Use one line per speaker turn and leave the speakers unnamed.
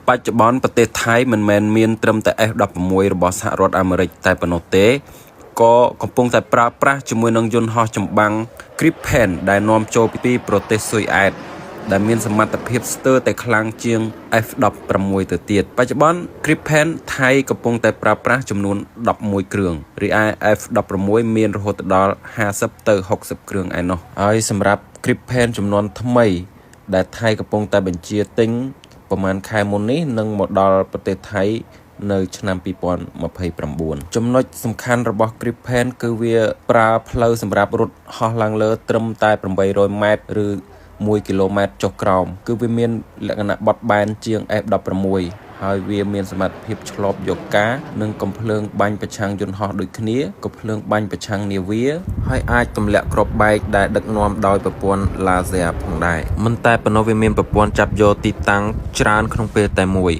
បច្ចុប្បន្នប្រទេសថៃមិនមែនមានត្រឹមតែ F16 របស់សហរដ្ឋអាមេរិកតែប៉ុណ្ណោះទេក៏កំពុងតែប្រើប្រាស់ជាមួយនឹងយន្តហោះចម្បាំង Gripen ដែលនាំចូលពីប្រទេសស៊ុយអែតដែលមានសមត្ថភាពស្ទើរតែខ្លាំងជាង F16 ទៅទៀតបច្ចុប្បន្ន Gripen ថៃកំពុងតែប្រើប្រាស់ចំនួន11គ្រឿងរីឯ F16 មានរហូតដល់50ទៅ60គ្រឿងឯណោះហើយសម្រាប់ Gripen ចំនួនថ្មីដែលថៃកំពុងតែបញ្ជាទិញប្រហែលខែមុននេះនឹងមកដល់ប្រទេសថៃនៅឆ្នាំ2029ចំណុចសំខាន់របស់ Gripen គឺវាប្រើផ្លូវសម្រាប់រត់ហោះឡើងលើត្រឹមតែ800ម៉ែត្រឬ1គីឡូម៉ែត្រចុះក្រោមគឺវាមានលក្ខណៈបត់បែនជាង F16 ហើយវាមានសមត្ថភាពឆ្លប់យកការនិងកំភ្លើងបាញ់ប្រឆាំងយន្តហោះដូចគ្នាកំភ្លើងបាញ់ប្រឆាំងនាវាហើយអាចទម្លាក់គ្រាប់បែកដែលដឹកនាំដោយប្រព័ន្ធ laser ផងដែរមិនតែប៉ុណ្ណោះវាមានប្រព័ន្ធចាប់យកទីតាំងច្រើនក្នុងពេលតែមួយ